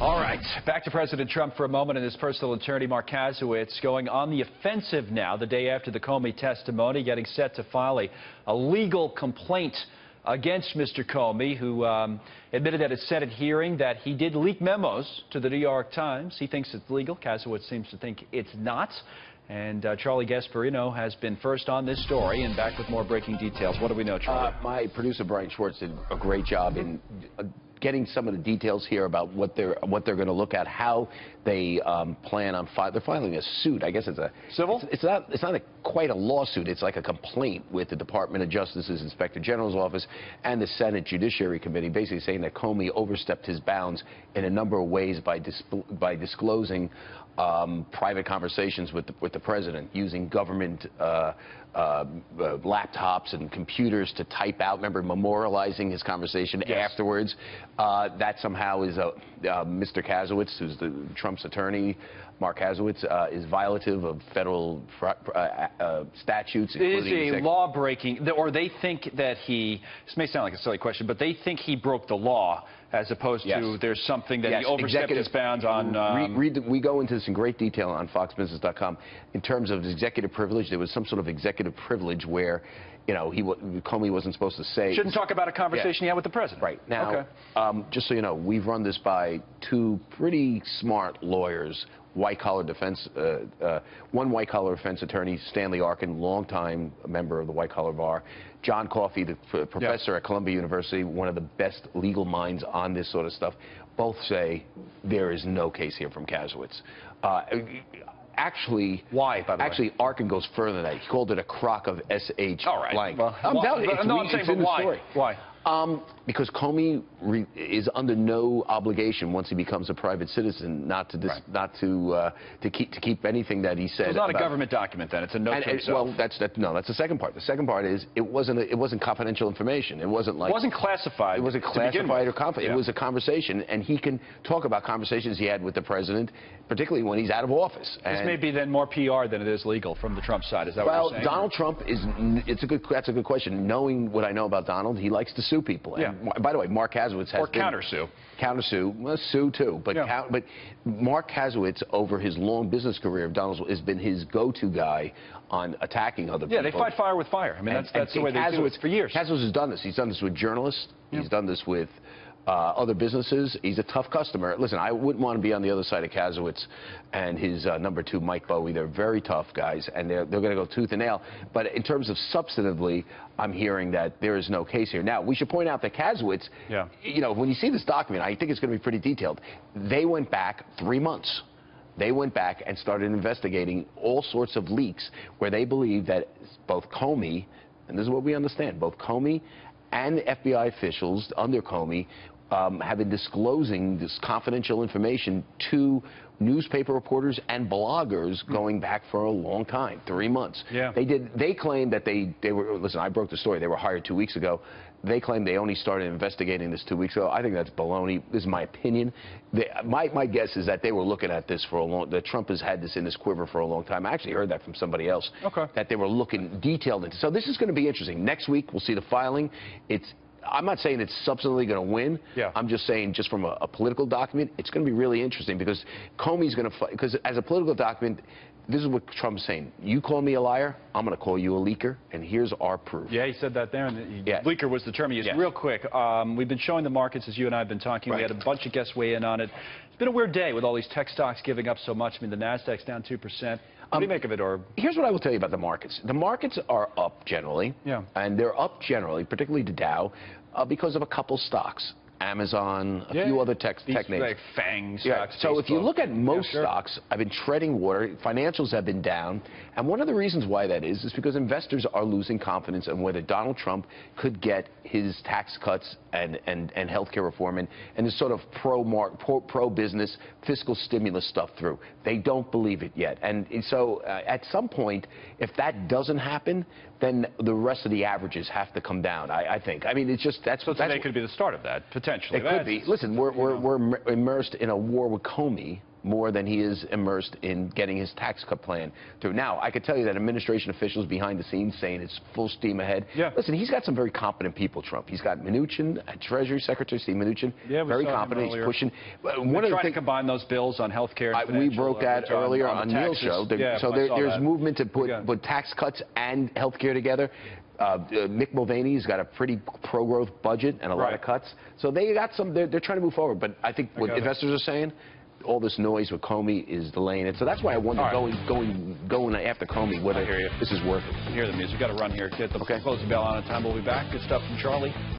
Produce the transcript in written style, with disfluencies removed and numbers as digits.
All right, back to President Trump for a moment, and his personal attorney, Marc Kasowitz, going on the offensive now, the day after the Comey testimony, getting set to file a legal complaint against Mr. Comey, who admitted at his Senate hearing that he did leak memos to the New York Times. He thinks it's legal. Kasowitz seems to think it's not. And Charlie Gasparino has been first on this story and back with more breaking details. What do we know, Charlie? My producer, Brian Schwartz, did a great job in getting some of the details here about what they're going to look at, how they plan on they're filing a suit. I guess it's a civil. It's not quite a lawsuit. It's like a complaint with the Department of Justice's Inspector General's office and the Senate Judiciary Committee, basically saying that Comey overstepped his bounds in a number of ways by disclosing private conversations with the president, using government laptops and computers to type out, remember, memorializing his conversation afterwards. That somehow is Mr. Kasowitz, who's Trump's attorney, Marc Kasowitz, is violative of federal statutes. It is a law-breaking, or they think that this may sound like a silly question, but they think he broke the law, as opposed to there's something that he overstepped his bounds on. We go into this in great detail on foxbusiness.com. In terms of executive privilege, there was some sort of executive privilege where, you know, Comey wasn't supposed to say. Shouldn't talk about a conversation he had with the president. Right. Now, just so you know, we've run this by two pretty smart lawyers, white-collar defense, one white-collar defense attorney, Stanley Arkin, longtime member of the white-collar bar, John Coffey, the professor at Columbia University, one of the best legal minds on this sort of stuff. Both say there is no case here from Kasowitz. Actually, why? By the way, actually, Arkin goes further than that. He called it a crock of sh All right. blank. Well, I'm telling you, I'm saying, but why? Why? Because Comey is under no obligation once he becomes a private citizen not to keep anything that he said. So it's not a government document then. It's a note to himself. Well, that's the second part. The second part is it wasn't confidential information. It wasn't like classified. It wasn't classified or confidential. It was a conversation, and he can talk about conversations he had with the president, particularly when he's out of office. This may be then more PR than it is legal from the Trump side. Is that what you're saying? Well, Donald Trump that's a good question. Knowing what I know about Donald, he likes to sue people. And by the way, Marc Kasowitz has countersue. Well, sue too. But but Marc Kasowitz, over his long business career of Donald's, has been his go-to guy on attacking other people. Yeah, they fight fire with fire. I mean, that's the way they do it for years. Kasowitz has done this. He's done this with journalists. He's done this with other businesses. He's a tough customer. Listen, I wouldn't want to be on the other side of Kasowitz and his number two, Mike Bowie. They're very tough guys, and they're going to go tooth and nail. But in terms of substantively, I'm hearing that there is no case here. Now, we should point out that Kasowitz, you know, when you see this document, I think it's going to be pretty detailed. They went back 3 months. They went back and started investigating all sorts of leaks where they believe that both Comey, and this is what we understand, both Comey and the FBI officials under Comey have been disclosing this confidential information to newspaper reporters and bloggers going back for a long time, 3 months. They claimed that they were, listen, I broke the story, they were hired 2 weeks ago. They claim they only started investigating this 2 weeks ago. I think that's baloney. This is my opinion. My guess is that they were looking at this that Trump has had this in his quiver for a long time. I actually heard that from somebody else, that they were looking detailed into. So this is going to be interesting. Next week, we'll see the filing. I'm not saying it's substantially going to win. I'm just saying, just from a political document, it's going to be really interesting because Comey's going to fight. Because as a political document, this is what Trump's saying. You call me a liar, I'm going to call you a leaker, and here's our proof. Yeah, he said that there, and leaker was the term he used. Real quick, we've been showing the markets as you and I have been talking. We had a bunch of guests weigh in on it. It's been a weird day with all these tech stocks giving up so much. I mean, the Nasdaq's down 2%. What do you make of it? Or here's what I will tell you about the markets. The markets are up generally, and they're up generally, particularly the Dow, because of a couple stocks. Amazon, a few other tech names. Like FANG stocks. So if you look at most stocks, I've been treading water. Financials have been down. And one of the reasons why that is because investors are losing confidence in whether Donald Trump could get his tax cuts and health care reform and this sort of pro-business fiscal stimulus stuff through. They don't believe it yet. And so at some point, if that doesn't happen, then the rest of the averages have to come down, I think. I mean, it's just so today could be the start of that, potentially. It could be. Listen, we're immersed in a war with Comey, more than he is immersed in getting his tax cut plan through. Now, I could tell you that administration officials behind the scenes saying it's full steam ahead. Yeah. Listen, he's got some very competent people, Trump. He's got Mnuchin, Treasury Secretary Steve Mnuchin, very competent. He's pushing. One of the things to combine those bills on health care. We broke that earlier on Neil's show. So there's movement to put tax cuts and health care together. Mick Mulvaney's got a pretty pro-growth budget and a lot of cuts. So they got some. They're trying to move forward. But I think what investors are saying, all this noise with Comey is delaying it. So that's why I wonder going after Comey whether this is worth it. Hear the music. Got to run here. Get the closing bell on time. We'll be back. Good stuff from Charlie.